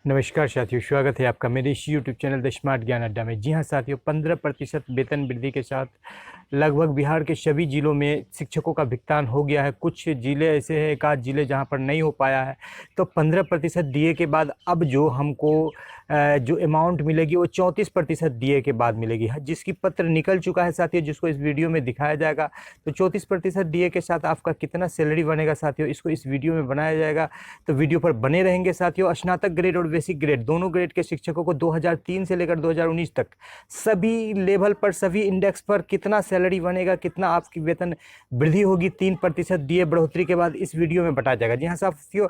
नमस्कार साथियों, स्वागत है आपका मेरे इस यूट्यूब चैनल द स्मार्ट ज्ञान अड्डा में। जी हाँ साथियों, 15% वेतन वृद्धि के साथ लगभग बिहार के सभी जिलों में शिक्षकों का भुगतान हो गया है। कुछ जिले ऐसे हैं, एक आध जिले जहाँ पर नहीं हो पाया है। तो 15% दिए के बाद अब जो हमको जो अमाउंट मिलेगी वो 34% दिए के बाद मिलेगी, जिसकी पत्र निकल चुका है साथियों, जिसको इस वीडियो में दिखाया जाएगा। तो 34% दिए के साथ आपका कितना सैलरी बनेगा साथियों, इसको इस वीडियो में बनाया जाएगा। तो वीडियो पर बने रहेंगे साथियों। स्नातक ग्रेड और बेसिक ग्रेड दोनों ग्रेड के शिक्षकों को 2003 से लेकर 2019 तक सभी लेवल पर, सभी इंडेक्स पर कितना सैलरी बनेगा, कितना आपकी वेतन वृद्धि होगी 3% डीए बढ़ोतरी के बाद, इस वीडियो में बताया जाएगा। जी हाँ साथियों,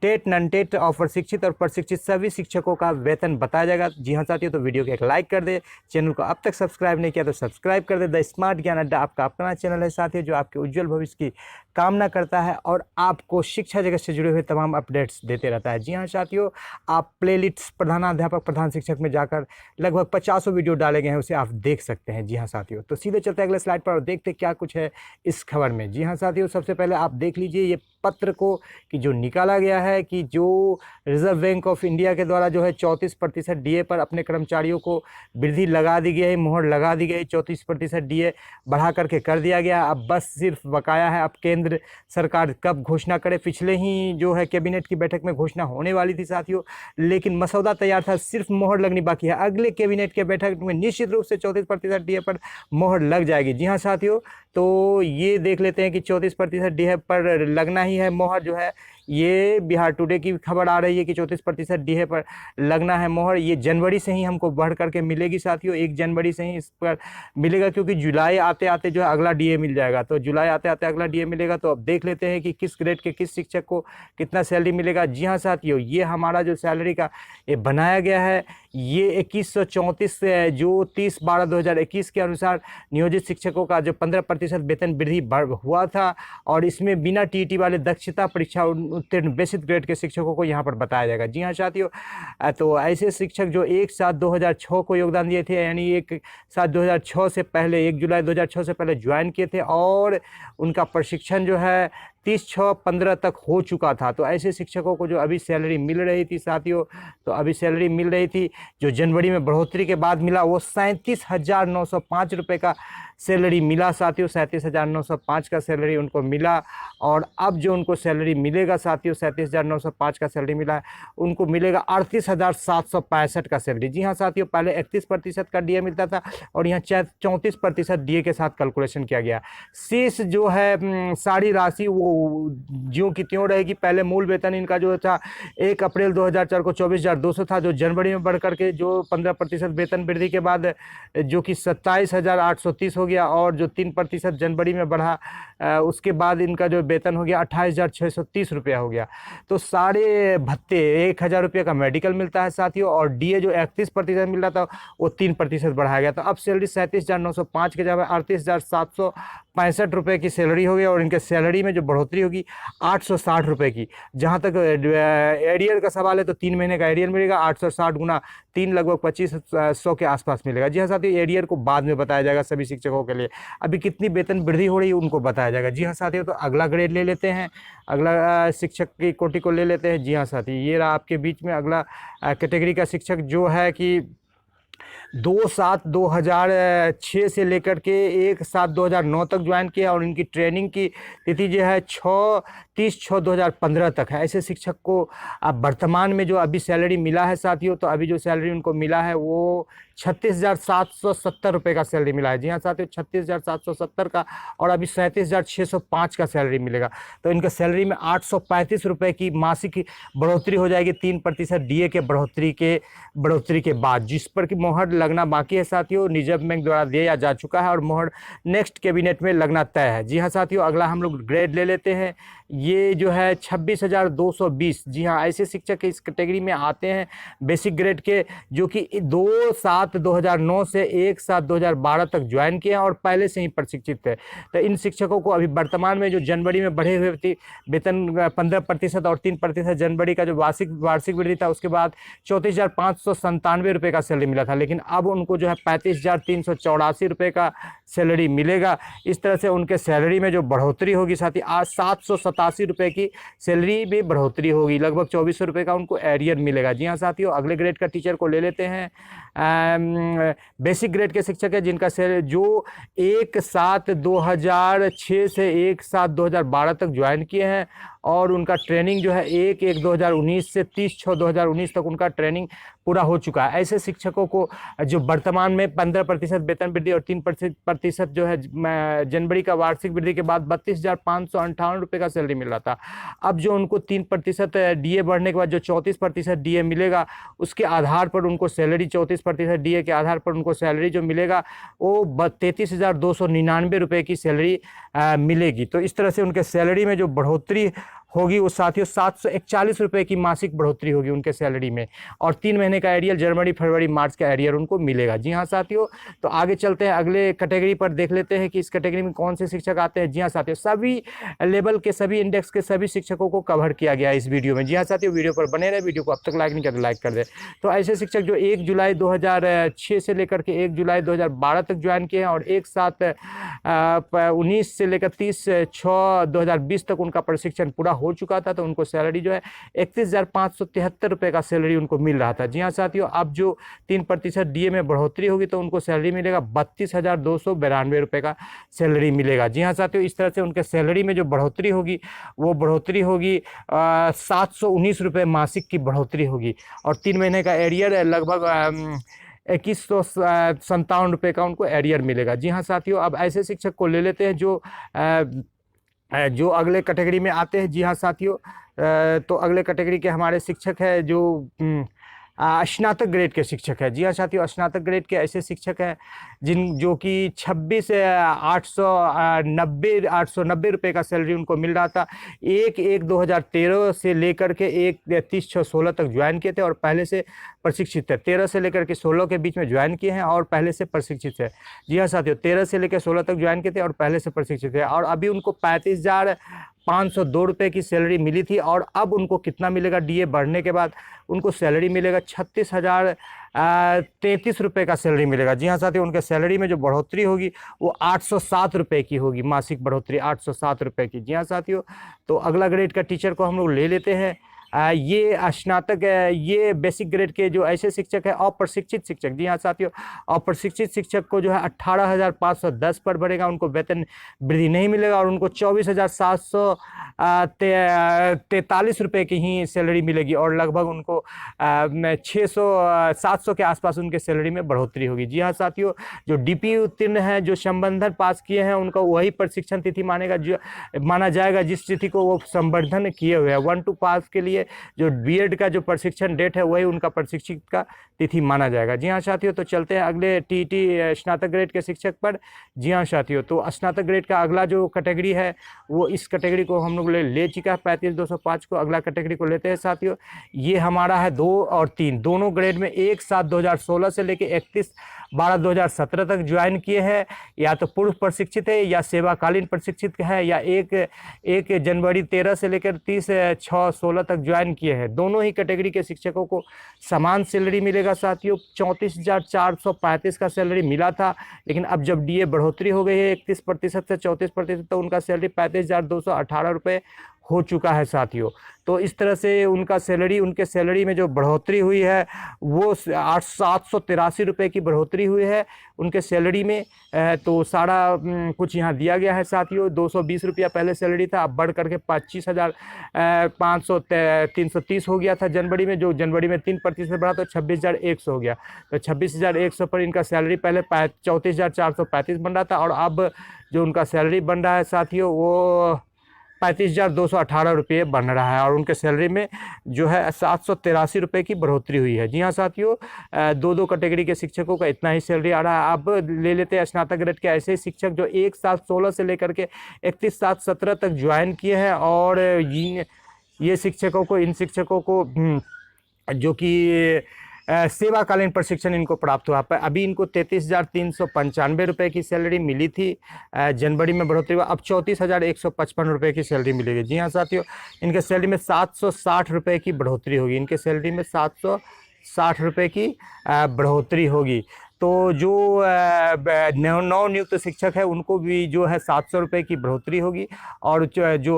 टेट, नॉन टेट और प्रशिक्षित और प्रशिक्षित सभी शिक्षकों का वेतन बताया जाएगा। जी हाँ साथियों, तो वीडियो को एक लाइक कर दे, चैनल को अब तक सब्सक्राइब नहीं किया तो सब्सक्राइब कर दे। द स्मार्ट ज्ञान अड्डा आपका अपना चैनल है साथियों, जो आपके उज्जवल भविष्य की कामना करता है और आपको शिक्षा जगत से जुड़े हुए तमाम अपडेट्स देते रहता है। जी हाँ साथियों, आप प्लेलिस्ट प्रधानाध्यापक प्रधान शिक्षक में जाकर लगभग 50 वीडियो डाले गए हैं, उसे आप देख सकते हैं। जी हाँ साथियों, तो सीधे चलते हैं अगले स्लाइड पर और देखते क्या कुछ है इस खबर में। जी हाँ साथियों, सबसे पहले आप देख लीजिए ये पत्र को कि जो निकाला गया है कि जो रिजर्व बैंक ऑफ इंडिया के द्वारा जो है 34% डीए पर अपने कर्मचारियों को वृद्धि लगा दी गई है, मोहर लगा दी गई। 34% डीए बढ़ा करके कर दिया गया। अब बस सिर्फ बकाया है, अब केंद्र सरकार कब घोषणा करे। पिछले ही जो है कैबिनेट की बैठक में घोषणा होने वाली थी साथियों, लेकिन मसौदा तैयार था, सिर्फ मोहर लगनी बाकी है। अगले कैबिनेट के बैठक में निश्चित रूप से 34% डीए पर मोहर लग जाएगी। जी हाँ साथियों, तो ये देख लेते हैं कि 34% डीए पर लगना ही है मोहर जो है। ये बिहार टुडे की खबर आ रही है कि 34% डीए पर लगना है मोहर। ये जनवरी से ही हमको बढ़ करके मिलेगी साथियों, 1 जनवरी से ही इस पर मिलेगा, क्योंकि जुलाई आते आते जो है अगला डीए मिल जाएगा। तो जुलाई आते आते अगला डीए मिलेगा। तो अब देख लेते हैं कि किस ग्रेड के किस शिक्षक को कितना सैलरी मिलेगा। जी हाँ साथियों, ये हमारा जो सैलरी का ये बनाया गया है, ये 2134 जो 30/12/2021 के अनुसार नियोजित शिक्षकों का जो 15% वेतन वृद्धि हुआ था, और इसमें बिना टीईटी वाले दक्षता परीक्षा उत्तीर्ण बेसिक ग्रेड के शिक्षकों को यहाँ पर बताया जाएगा। जी हाँ साथियों, तो ऐसे शिक्षक जो 1/7/2006 को योगदान दिए थे, यानी 1/7/2006 से पहले, 1 जुलाई 2006 से पहले ज्वाइन किए थे, और उनका प्रशिक्षण जो है 30/6/15 तक हो चुका था। तो ऐसे शिक्षकों को जो अभी सैलरी मिल रही थी साथियों, तो अभी सैलरी मिल रही थी जो जनवरी में बढ़ोतरी के बाद मिला, वो 37,905 रुपये का सैलरी मिला साथियों। 37,905 का सैलरी उनको मिला। और अब जो उनको सैलरी मिलेगा साथियों, 37,905 का सैलरी मिला है, उनको मिलेगा 38,765 का सैलरी। जी हाँ साथियों, पहले 31% का डीए मिलता था और यहाँ 34% डीए के साथ कैलकुलेशन किया गया। शेष जो है सारी राशि वो ज्यों की त्यों रहेगी। पहले मूल वेतन इनका जो था 1 अप्रैल 2004 को 24,200 था, जो जनवरी में बढ़ करके जो 15% वेतन वृद्धि के बाद जो कि 27,830 हो गया, और जो 3% जनवरी में बढ़ा उसके बाद इनका जो वेतन हो गया 28,630 रुपया हो गया। तो सारे भत्ते 1,000 रुपये का मेडिकल मिलता है साथियों, और डीए जो 31% मिल रहा था वो 3% बढ़ाया गया। तो अब सैलरी 37,905 के जगह 38,765 रुपये की सैलरी हो गई, और इनके सैलरी में जो बढ़ोतरी होगी 860 रुपये की। जहाँ तक एरियर का सवाल है तो 3 महीने का एरियर मिलेगा। 860 गुना 3 लगभग 2500 के आसपास मिलेगा। जी हाँ साथियों, एरियर को बाद में बताया जाएगा सभी शिक्षकों के लिए। अभी कितनी वेतन वृद्धि हो रही है उनको बताया जाएगा। जी हाँ साथियों, तो अगला ग्रेड ले लेते हैं, अगला शिक्षक की कोटि को ले लेते हैं। जी हाँ साथी, ये रहा आपके बीच में अगला कैटेगरी का शिक्षक जो है कि 2/7/2006 से लेकर के 1/7/2009 तक ज्वाइन किया, और इनकी ट्रेनिंग की तिथि जो है 30/6/2015 तक है। ऐसे शिक्षक को अब वर्तमान में जो अभी सैलरी मिला है साथियों, तो अभी जो सैलरी उनको मिला है वो 36,770 रुपये का सैलरी मिला है। जी हाँ साथियों, 36,770 का, और अभी 37,605 का सैलरी मिलेगा। तो इनका सैलरी में 835 रुपये की मासिक बढ़ोतरी हो जाएगी 3% डीए के बढ़ोतरी के बाद, जिस पर कि मोहर लगना बाकी है साथियों। रिजर्व बैंक द्वारा दिया जा चुका है और मोहर नेक्स्ट कैबिनेट में लगना तय है। जी हाँ साथियों, अगला हम लोग ग्रेड ले लेते हैं। ये जो है 26,220। जी हाँ, ऐसे शिक्षक इस कैटेगरी में आते हैं बेसिक ग्रेड के, जो कि 2/7/2009 से 1/7/2012 तक ज्वाइन किए हैं और पहले से ही प्रशिक्षित थे। तो इन शिक्षकों को अभी वर्तमान में जो जनवरी में बढ़े हुए वेतन 15% और 3% जनवरी का जो वार्षिक वृद्धि था, उसके बाद 34,597 रुपये का सैलरी मिला था, लेकिन अब उनको जो है 35,384 रुपये का सैलरी मिलेगा। इस तरह से उनके सैलरी में जो बढ़ोतरी होगी साथ ही आज ₹787 की सैलरी में बढ़ोतरी होगी। लगभग 2400 रुपये का उनको एरियर मिलेगा। जी हाँ साथियों, अगले ग्रेड का टीचर को ले लेते हैं। बेसिक ग्रेड के शिक्षक है जिनका जो 1/7/2006 से 1/7/2012 तक ज्वाइन किए हैं और उनका ट्रेनिंग जो है 1/1/2019 से 30/6/2019 तक उनका ट्रेनिंग पूरा हो चुका है। ऐसे शिक्षकों को जो वर्तमान में 15% वेतन वृद्धि और 3% जो है जनवरी का वार्षिक वृद्धि के बाद 32,558 रुपये का सैलरी मिल रहा था। अब जो उनको 3% डीए बढ़ने के बाद जो 34% डीए मिलेगा, उसके आधार पर उनको सैलरी 34% डीए के आधार पर उनको सैलरी जो मिलेगा वो 33,299 रुपये की सैलरी मिलेगी। तो इस तरह से उनके सैलरी में जो बढ़ोतरी होगी वो साथियों 741 रुपये की मासिक बढ़ोतरी होगी उनके सैलरी में, और 3 महीने का एरियर जनवरी फरवरी मार्च का एरियर उनको मिलेगा। जी हाँ साथियों, तो आगे चलते हैं अगले कैटेगरी पर, देख लेते हैं कि इस कैटेगरी में कौन से शिक्षक आते हैं। जी हाँ साथियों, सभी लेवल के सभी इंडेक्स के सभी शिक्षकों को कवर किया गया है इस वीडियो में। जी हाँ साथियों, वीडियो पर बने रहे, वीडियो को अब तक लाइक नहीं किया तो लाइक कर दे। तो ऐसे शिक्षक जो 1 जुलाई 2006 से लेकर के 1 जुलाई 2012 तक ज्वाइन किए हैं और 1/7/19 से लेकर 30/6/2020 तक उनका प्रशिक्षण पूरा हो चुका था, तो उनको सैलरी जो है 31,573 रुपये का सैलरी उनको मिल रहा था। जी हाँ साथियों, अब जो 3% डीए में बढ़ोतरी होगी तो उनको सैलरी मिलेगा 32,292 रुपये का सैलरी मिलेगा। जी हाँ साथियों, इस तरह से उनके सैलरी में जो बढ़ोतरी होगी वो बढ़ोतरी होगी 719 रुपये मासिक की बढ़ोतरी होगी, और 3 महीने का एरियर लगभग 2157 रुपये का उनको एरियर मिलेगा। जी हाँ साथियों, अब ऐसे शिक्षक को ले लेते हैं जो अगले कैटेगरी में आते हैं। जी हाँ साथियों, तो अगले कैटेगरी के हमारे शिक्षक है जो स्नातक ग्रेड के शिक्षक है। जी हाँ साथियों, स्नातक ग्रेड के ऐसे शिक्षक हैं जो कि 26,890 रुपये का सैलरी उनको मिल रहा था। 1/1/2013 से लेकर के 1/30/16 तक ज्वाइन किए थे और पहले से प्रशिक्षित है। 13 से लेकर के 16 के बीच में ज्वाइन किए हैं और पहले से प्रशिक्षित है। जी हाँ साथियों, 13 से लेकर 16 तक ज्वाइन किए थे और पहले से प्रशिक्षित है, और अभी उनको 35,502 रुपये की सैलरी मिली थी, और अब उनको कितना मिलेगा डीए बढ़ने के बाद? उनको सैलरी मिलेगा 36,033 रुपये का सैलरी मिलेगा। जी हाँ साथियों, उनके सैलरी में जो बढ़ोतरी होगी वो 807 रुपये की होगी, मासिक बढ़ोतरी 807 रुपये की। जी हाँ साथियों, तो अगला ग्रेड का टीचर को हम लोग ले लेते हैं। ये स्नातक ये बेसिक ग्रेड के जो ऐसे शिक्षक है अप्रशिक्षित शिक्षक। जी हाँ साथियों, अप्रशिक्षित शिक्षक को जो है 18,510 पर बढ़ेगा, उनको वेतन वृद्धि नहीं मिलेगा और उनको 24,743 रुपये की ही सैलरी मिलेगी, और लगभग उनको 700 के आसपास उनके सैलरी में बढ़ोतरी होगी। जी हाँ साथियों, जो डीपी उत्तीर्ण है, जो संबंधन पास किए हैं, उनका वही प्रशिक्षण तिथि माना जाएगा जिस तिथि को वो संवर्धन किए हुए हैं। 1-2 पास के लिए जो बीएड का जो प्रशिक्षण डेट है वही उनका प्रशिक्षित का तिथि माना जाएगा। जी हाँ साथियों, तो चलते हैं अगले टीटी स्नातक ग्रेड के शिक्षक पर। जी हाँ साथियों, तो स्नातक ग्रेड का अगला जो कैटेगरी है वो इस कैटेगरी को हम लोग ले चुका है 35,205 को। अगला कैटेगरी को लेते हैं साथियों, ये हमारा है 2 और 3 दोनों ग्रेड में 1/7/2016 से लेकर 31/12/2017 तक ज्वाइन किए हैं, या तो पूर्व प्रशिक्षित है या सेवाकालीन प्रशिक्षित है, या 1 जनवरी 13 से लेकर 30/6/16 तक ज्वाइन किए हैं। दोनों ही कैटेगरी के शिक्षकों को समान सैलरी मिलेगा साथियों। 34,435 का सैलरी मिला था, लेकिन अब जब डीए बढ़ोतरी हो गई है 31% से 34%, तो उनका सैलरी 35,218 रुपये हो चुका है साथियों। तो इस तरह से उनका सैलरी, उनके सैलरी में जो बढ़ोतरी हुई है वो 783 रुपये की बढ़ोतरी हुई है उनके सैलरी में। तो सारा कुछ यहाँ दिया गया है साथियों। 220 रुपया पहले सैलरी था, अब बढ़ करके 25,330 हो गया था जनवरी में, जो जनवरी में 3% बढ़ा तो 26,100 हो गया। तो 26,100 पर इनका सैलरी पहले 34,435 बन रहा था, और अब जो उनका सैलरी बन रहा है साथियों वो 35,218 रुपये बन रहा है, और उनके सैलरी में जो है 783 रुपये की बढ़ोतरी हुई है। जी हाँ साथियों, दो कैटेगरी के शिक्षकों का इतना ही सैलरी आ रहा है। अब ले लेते हैं स्नातक ग्रेड के ऐसे शिक्षक जो 1/7/16 से लेकर के 31/7/17 तक ज्वाइन किए हैं, और ये शिक्षकों को, इन शिक्षकों को जो कि सेवाकालीन प्रशिक्षण इनको प्राप्त हुआ। अभी इनको 33,395 रुपये की सैलरी मिली थी, जनवरी में बढ़ोतरी हुआ, अब 34,155 रुपये की सैलरी मिलेगी। जी हाँ साथियों, इनके सैलरी में 760 रुपये की बढ़ोतरी होगी, इनके सैलरी में 760 रुपये की बढ़ोतरी होगी। तो जो नवनियुक्त शिक्षक है उनको भी जो है 700 रुपये की बढ़ोतरी होगी, और जो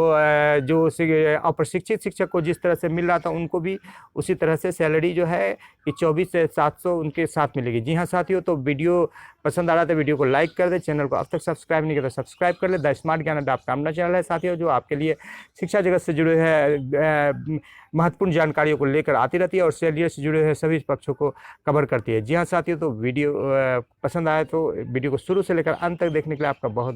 अप्रशिक्षित शिक्षक को जिस तरह से मिल रहा था उनको भी उसी तरह से सैलरी जो है कि 24 से 700 उनके साथ मिलेगी। जी हाँ साथियों, तो वीडियो पसंद आ रहा था वीडियो को लाइक कर दे, चैनल को अब तक सब्सक्राइब नहीं किया तो सब्सक्राइब कर ले। द स्मार्ट ज्ञान अड्डा आपका अपना चैनल है साथियों, जो आपके लिए शिक्षा जगत से जुड़े हैं महत्वपूर्ण जानकारियों को लेकर आती रहती है और सैलरी से जुड़े हुए सभी पक्षों को कवर करती है। जी हाँ साथियों, तो वीडियो पसंद आए तो वीडियो को शुरू से लेकर अंत तक देखने के लिए आपका बहुत